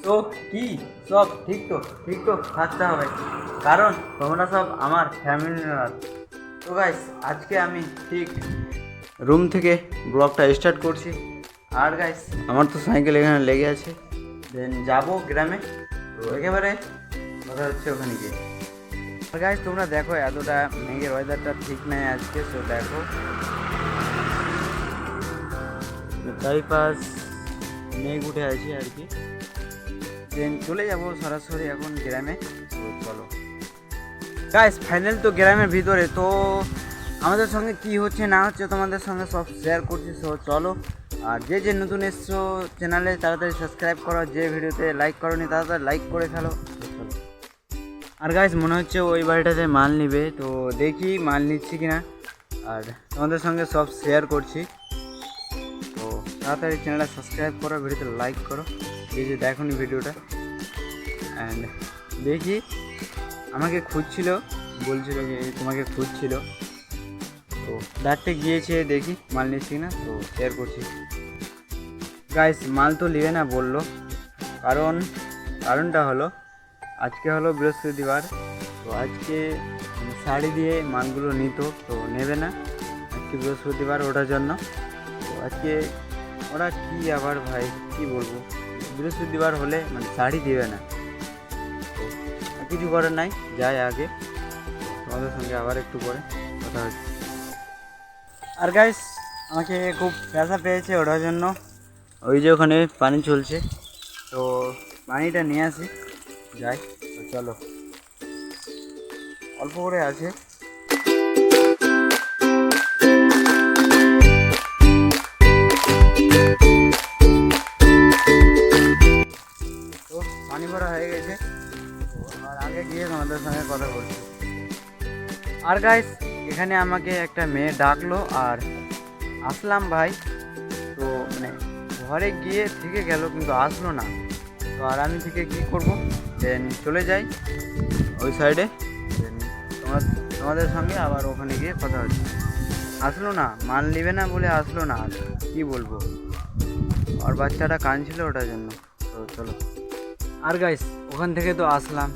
তো কি সব ঠিক তো থাকতে হবে, কারণ তোমরা সব আমার ফ্যামিলি মেম্বার। তো গাইস আজকে আমি ঠিক রুম থেকে ব্লগটা স্টার্ট করছি। আর গাইস আমার তো সাইকেল এখানে লেগে আছে, দেন যাবো গ্রামে। তো একেবারে কথা হচ্ছে ওখানে গিয়ে। আর গাইস তোমরা দেখো এতটা মেঘের ওয়েদারটা ঠিক নেই আজকে। তো দেখো চারিপাশ মেঘ উঠে আছে আর কি। দেন চলে যাবো সরাসরি এখন গ্রামে। তো চলো গাইস ফাইনাল তো গ্রামের ভিতরে। তো আমাদের সঙ্গে কি হচ্ছে না হচ্ছে তোমাদের সঙ্গে সব শেয়ার করছি। সো চলো, আর যে যে নতুন এসছো চ্যানেলে তাড়াতাড়ি সাবস্ক্রাইব করো, যে ভিডিওতে লাইক করোনি তাড়াতাড়ি লাইক করে ফেলো। তো চলো। আর গাইস মনে হচ্ছে ওই বাড়িটাতে মাল নিবে, তো দেখি মাল নিচ্ছি কিনা, আর তোমাদের সঙ্গে সব শেয়ার করছি। তো তাড়াতাড়ি চ্যানেলটা সাবস্ক্রাইব করো, ভিডিওতে লাইক করো যে যে দেখোনি ভিডিওটা। অ্যান্ড দেখি আমাকে খুঁজছিল, বলছিল যে তোমাকে খুঁজছিল। তো ডাকতে গিয়েছে, দেখি মাল নিচ্ছি না, তো শেয়ার করছি। গাইস মাল তো নেবে না বললো, কারণটা হলো আজকে হলো বৃহস্পতিবার। তো আজকে শাড়ি দিয়ে মালগুলো নিত, তো নেবে না আজকে বৃহস্পতিবার, ওটার জন্য। তো আজকে ওরা কি আবার ভাই কি বলবো, বৃহস্পতিবার হলে মানে শাড়ি দিবে না। তো কিছু করার নাই, যাই আগে তোমাদের সঙ্গে আবার একটু পরে কথা হচ্ছে। আর গাইস আমাকে খুব প্যাসা পেয়েছে, ওটার জন্য ওই যে ওখানে পানি চলছে, তো পানিটা নিয়ে আসি যাই। তো চলো, অল্প করে আছে। তো পানি ভরা হয়ে গেছে, তো আর আগে গিয়ে তোমাদের সঙ্গে কথা বলছি। আর গাইস এখানে আমাকে একটা মেয়ে ডাকলো আর আসলাম ভাই। তো মানে ঘরে গিয়ে থেকে গেল কিন্তু আসলো না। তো আর আমি থেকে কী করবো, দেন চলে যাই ওই সাইডে। দেন তোমাদের সঙ্গে আবার ওখানে গিয়ে কথা হচ্ছে। আসলো না, মাল নেবে না বলে আসলো না, আর কী বলবো, আর বাচ্চাটা কাঁদছিল ওটার জন্য। তো চলো। আর গাইস ওখান থেকে তো আসলাম,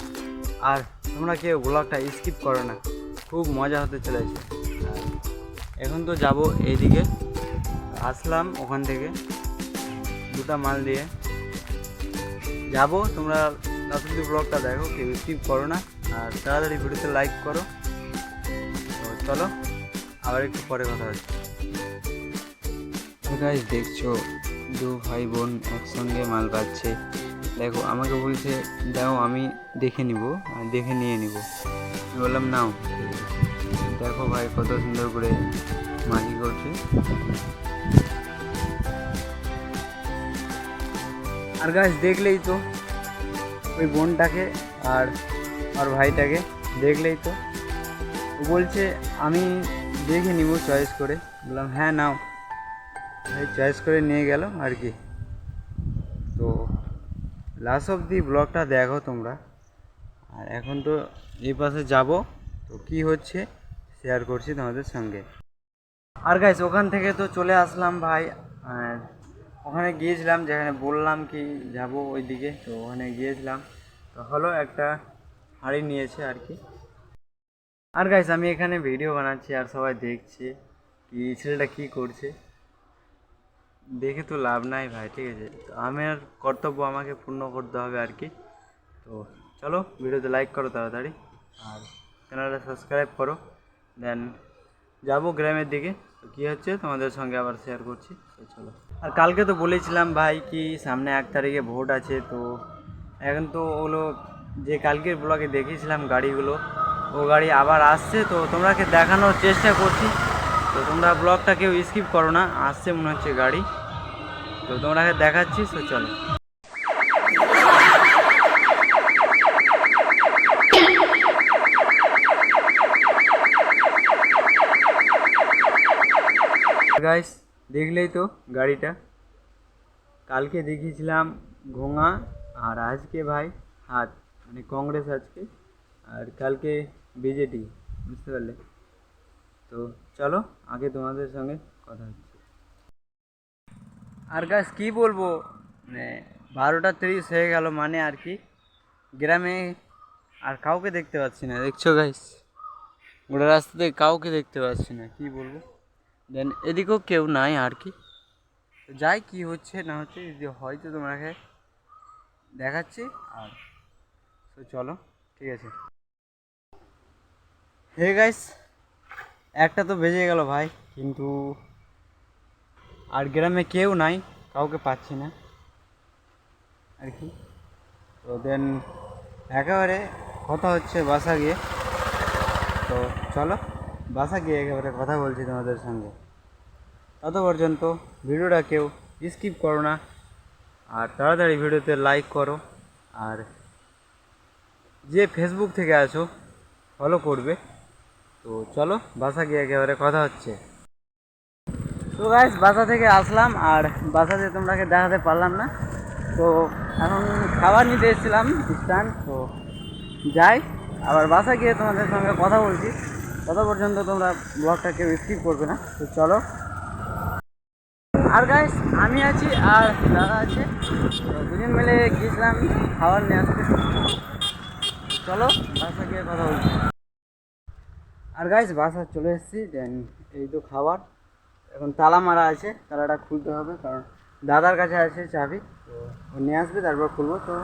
আর তোমরা কেউ ব্লগটা স্কিপ করো না, খুব মজা হতে চলেছে। আর এখন তো যাব এইদিকে, আসলাম ওখান থেকে দুটা মাল দিয়ে যাব। তোমরা লাস্ট ব্লগটা দেখো, কেউ স্কিপ করো না, আর তাড়াতাড়ি ভিডিওতে লাইক করো। তো চলো আবার একটু পরে কথা হচ্ছে। গাইস দেখছো দু ভাই বোন একসঙ্গে মাল পাচ্ছে। দেখো আমাকে বলছে দাও আমি দেখে নিব, দেখে নিয়ে নিব। বললাম নাও। দেখো ভাই কত সুন্দর করে মাহি করছে। আর গাছ দেখলেই তো ওই বোনটাকে আর ভাইটাকে দেখলেই তো ও বলছে আমি দেখে নিব চয়েস করে। বললাম হ্যাঁ নাও। ভাই চয়েস করে নিয়ে গেল আর কি। তো লাস্ট অব দি ব্লগটা দেখো তোমরা। আর এখন তো এই পাশে যাব, তো কি হচ্ছে শেয়ার করছি তোমাদের সঙ্গে। আর গাইস ওখান থেকে তো চলে আসলাম ভাই। আর ওখানে গিয়েছিলাম যেখানে বললাম কি যাব ওই দিকে, তো ওখানে গিয়েছিলাম। তো হলো একটা হাঁড়ি নিয়েছে আর কি। আর গাইস আমি এখানে ভিডিও বানাচ্ছি আর সবাই দেখছে কি ছেলেটা কি করছে। দেখে তো লাভ নাই ভাই, ঠিক আছে। তো আমার কর্তব্য আমাকে পূর্ণ করতে হবে আর কি। তো চলো ভিডিওতে লাইক করো তাড়াতাড়ি, আর চ্যানেলটা সাবস্ক্রাইব করো। দেন যাবো গ্রামের দিকে, তো কী হচ্ছে তোমাদের সঙ্গে আবার শেয়ার করছি। তো চলো। আর কালকে তো বলেছিলাম ভাই কি সামনে 1 তারিখে ভোট আছে। তো এখন তো ওগুলো যে কালকের ব্লগে দেখিয়েছিলাম গাড়িগুলো, ও গাড়ি আবার আসছে। তো তোমরাকে দেখানোর চেষ্টা করছি, তো তোমরা ব্লগটা কেউ স্কিপ করো না। আসছে মনে হচ্ছে গাড়ি, তো তোমরাকে দেখাচ্ছি। তো চলো। গাইস দেখলেই তো গাড়িটা কালকে দেখিয়েছিলাম ঘোঙা, আর আজকে ভাই হাত মানে কংগ্রেস আজকে, আর কালকে বিজেপি, বুঝতে পারলে। তো চলো আগে তোমাদের সঙ্গে কথা হচ্ছে। আর গাছ কী বলবো, মানে 12:30 হয়ে গেল, মানে আর কি গ্রামে আর কাউকে দেখতে পাচ্ছি না, দেখছো গাইস? গোটা রাস্তাতে কাউকে দেখতে পাচ্ছি না, কি বলবো। দেন এদিকেও কেউ নাই আর কি। তো যাই, কি হচ্ছে না হচ্ছে যদি হয়তো তোমাকে দেখাচ্ছি। আর তো চলো, ঠিক আছে। হে গাইস, একটা তো বেজে গেল ভাই, কিন্তু আর গ্রামে কেউ নাই, কাউকে পাচ্ছি না আর কি। তো দেন একেবারে কথা হচ্ছে বাসা গিয়ে। তো চলো, বাসা গিয়ে একেবারে কথা বলছি তোমাদের সঙ্গে। তত পর্যন্ত ভিডিওটা কেউ স্কিপ করো না, আর তাড়াতাড়ি ভিডিওতে লাইক করো। আর যে ফেসবুক থেকে আছো ফলো করবে। তো চলো, বাসা গিয়ে একেবারে কথা হচ্ছে। তো গাইস, বাসা থেকে আসলাম, আর বাসাতে তোমরাকে দেখাতে পারলাম না। তো এখন খাবার নিতে এসেছিলাম স্ট্যান্ড। তো যাই, আবার বাসা গিয়ে তোমাদের সঙ্গে কথা বলছি। তত পর্যন্ত তোমরা ব্লগটা কেউ স্কিপ করবে না। তো চলো। আর গাইস, আমি আছি আর দাদা আছে, তো দুজন মিলে গিয়েছিলাম খাবার নিয়ে আসতে। চলো, বাসা গিয়ে কথা বলছি। আর গাইস, বাসা চলে এসেছি। দেন এই তো খাবার, এখন তালা মারা আছে, তালাটা খুলতে হবে, কারণ দাদার কাছে আছে চাবি। তো ও নিয়ে আসবে, তারপর খুলবো। তো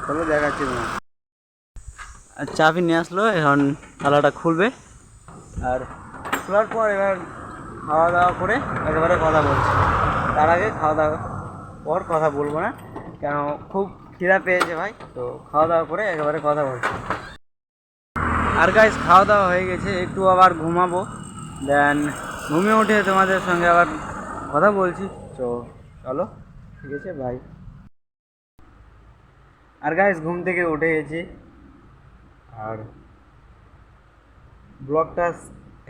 চলো দেখাচ্ছি তোমার। আর চাবি নিয়ে আসলো, এখন তালাটা খুলবে। আর খোলার পর এবার খাওয়া দাওয়া করে একেবারে কথা বলছি। তার আগে খাওয়া দাওয়া পর কথা বলবো না, কেন খুব খিদা পেয়েছে ভাই। তো খাওয়া দাওয়া করে একেবারে কথা বলছি। আর গাইস, খাওয়া দাওয়া হয়ে গেছে, একটু আবার ঘুমাবো। দেন ঘুমিয়ে উঠে তোমাদের সঙ্গে আবার কথা বলছি। তো চলো, ঠিক আছে, বাই। আর গাইস, ঘুম থেকে উঠে গেছি, আর ব্লগটা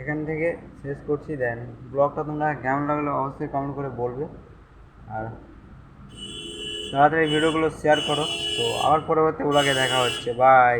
এখান থেকে শেষ করছি। দেন ব্লগটা তোমরা কেমন লাগলো অবশ্যই কমেন্ট করে বলবে, আর তাড়াতাড়ি ভিডিওগুলো শেয়ার করো। তো আবার পরবর্তী ব্লগে দেখা হচ্ছে, বাই।